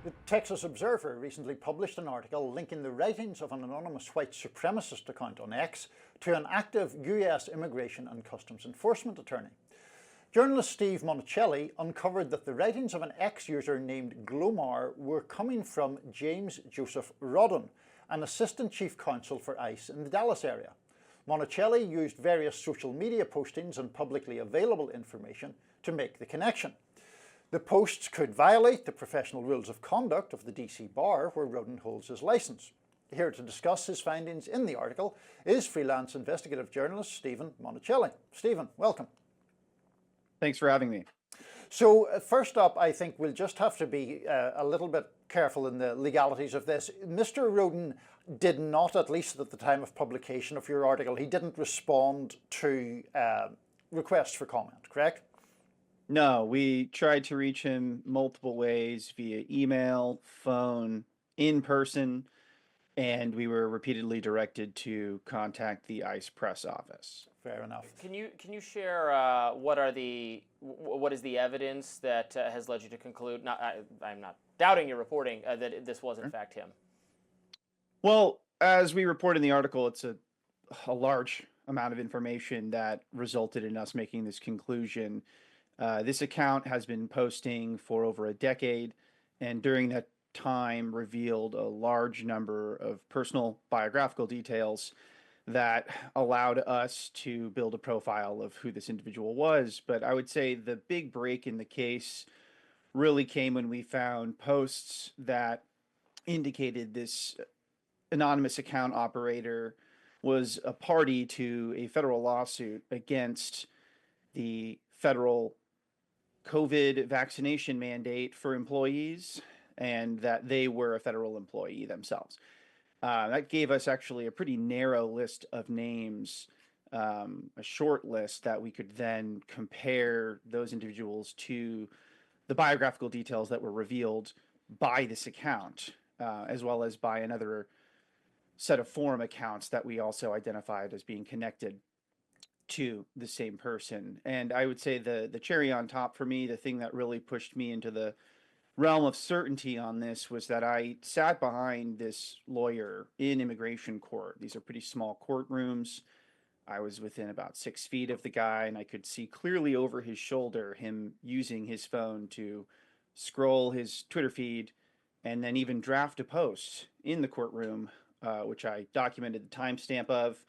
The Texas Observer recently published an article linking the writings of an anonymous white supremacist account on X to an active US immigration and customs enforcement attorney. Journalist Steve Monacelli uncovered that the writings of an X user named Glomar were coming from James Joseph Rodden, an assistant chief counsel for ICE in the Dallas area. Monacelli used various social media postings and publicly available information to make the connection. The posts could violate the professional rules of conduct of the DC bar where Rodden holds his license. Here to discuss his findings in the article is freelance investigative journalist Stephen Monacelli. Stephen, welcome. Thanks for having me. So first up, I think we'll just have to be a little bit careful in the legalities of this. Mr. Rodden did not, at least at the time of publication of your article, he didn't respond to requests for comment, correct? No, we tried to reach him multiple ways via email, phone, in person, and we were repeatedly directed to contact the ICE press office. Fair enough. Can you share what is the evidence that has led you to conclude? I'm not doubting your reporting that this was in fact him. Well, as we report in the article, it's a large amount of information that resulted in us making this conclusion. This account has been posting for over a decade, and during that time revealed a large number of personal biographical details that allowed us to build a profile of who this individual was. But I would say the big break in the case really came when we found posts that indicated this anonymous account operator was a party to a federal lawsuit against the federal COVID vaccination mandate for employees, and that they were a federal employee themselves. That gave us actually a pretty narrow list of names, a short list that we could then compare those individuals to the biographical details that were revealed by this account, as well as by another set of forum accounts that we also identified as being connected to the same person. And I would say the cherry on top for me, the thing that really pushed me into the realm of certainty on this, was that I sat behind this lawyer in immigration court. These are pretty small courtrooms. I was within about 6 feet of the guy, and I could see clearly over his shoulder him using his phone to scroll his Twitter feed and then even draft a post in the courtroom, which I documented the timestamp of.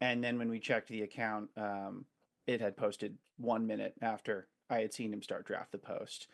And then when we checked the account, it had posted 1 minute after I had seen him start draft the post.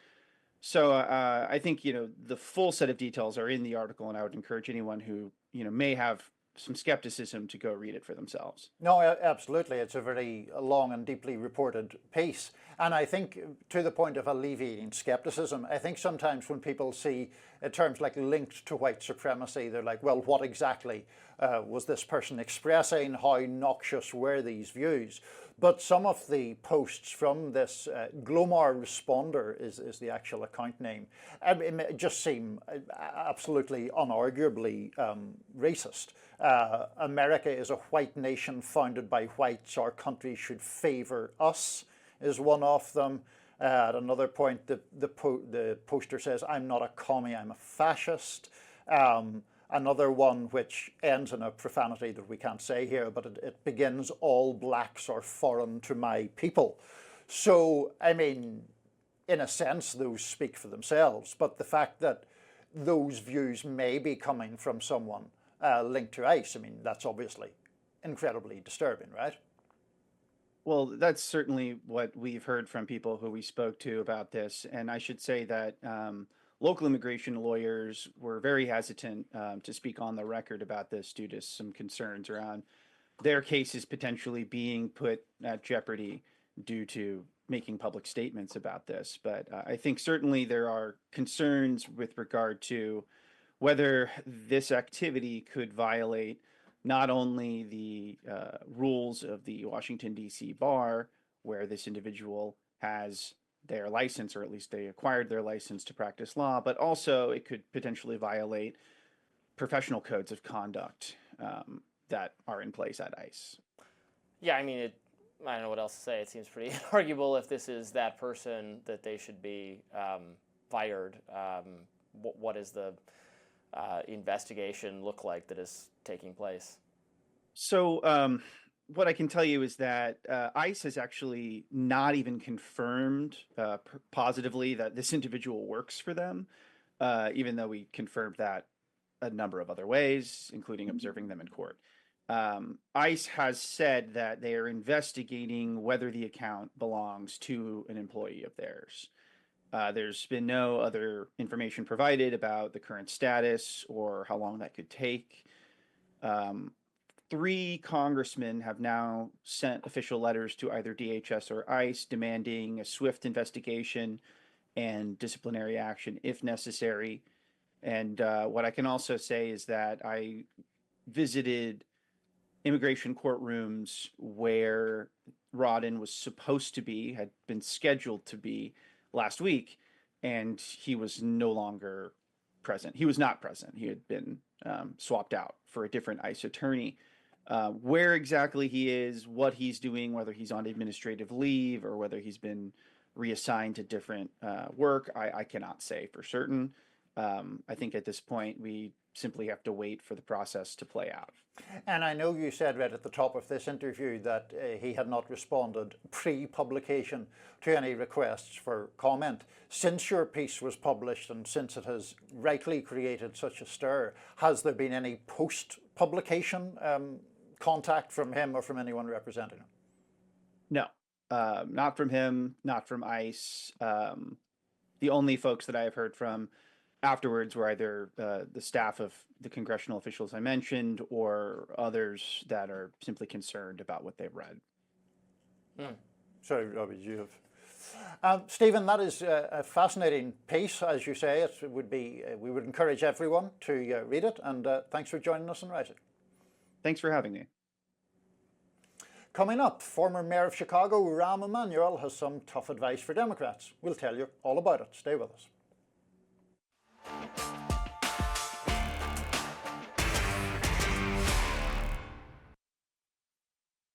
So I think, the full set of details are in the article, and I would encourage anyone who, may have some skepticism to go read it for themselves. No, absolutely. It's a very long and deeply reported piece. And I think to the point of alleviating skepticism, I think sometimes when people see terms like linked to white supremacy, they're like, well, what exactly was this person expressing? How noxious were these views? But some of the posts from this Glomar Responder is the actual account name, it just seem absolutely unarguably racist. America is a white nation founded by whites. Our country should favor us is one of them. At another point, the poster says, I'm not a commie, I'm a fascist. Another one which ends in a profanity that we can't say here, but it begins, all blacks are foreign to my people. So, I mean, in a sense, those speak for themselves. But the fact that those views may be coming from someone linked to ICE, I mean, that's obviously incredibly disturbing, right? Well, that's certainly what we've heard from people who we spoke to about this. And I should say that local immigration lawyers were very hesitant to speak on the record about this due to some concerns around their cases potentially being put at jeopardy due to making public statements about this. But I think certainly there are concerns with regard to whether this activity could violate not only the rules of the Washington, D.C. bar, where this individual has their license, or at least they acquired their license to practice law, but also it could potentially violate professional codes of conduct that are in place at ICE. Yeah, I mean, I don't know what else to say. It seems pretty inarguable if this is that person that they should be fired what is the investigation look like that is taking place? So what I can tell you is that ICE has actually not even confirmed positively that this individual works for them, even though we confirmed that a number of other ways, including observing them in court. ICE has said that they are investigating whether the account belongs to an employee of theirs. There's been no other information provided about the current status or how long that could take. 3 congressmen have now sent official letters to either DHS or ICE demanding a swift investigation and disciplinary action if necessary. And what I can also say is that I visited immigration courtrooms where Rodden was supposed to be, had been scheduled to be last week, and he was no longer present. He was not present. He had been swapped out for a different ICE attorney. Where exactly he is, what he's doing, whether he's on administrative leave or whether he's been reassigned to different work, I cannot say for certain. I think at this point we simply have to wait for the process to play out. And I know you said right at the top of this interview that he had not responded pre-publication to any requests for comment. Since your piece was published and since it has rightly created such a stir, has there been any post-publication contact from him or from anyone representing him? No, not from him, not from ICE. The only folks that I have heard from afterwards were either the staff of the congressional officials I mentioned or others that are simply concerned about what they've read. Sorry, Robbie, you have. Stephen, that is a fascinating piece, as you say. It would be. We would encourage everyone to read it. And thanks for joining us on Rising. Thanks for having me. Coming up, former Mayor of Chicago, Rahm Emanuel, has some tough advice for Democrats. We'll tell you all about it. Stay with us.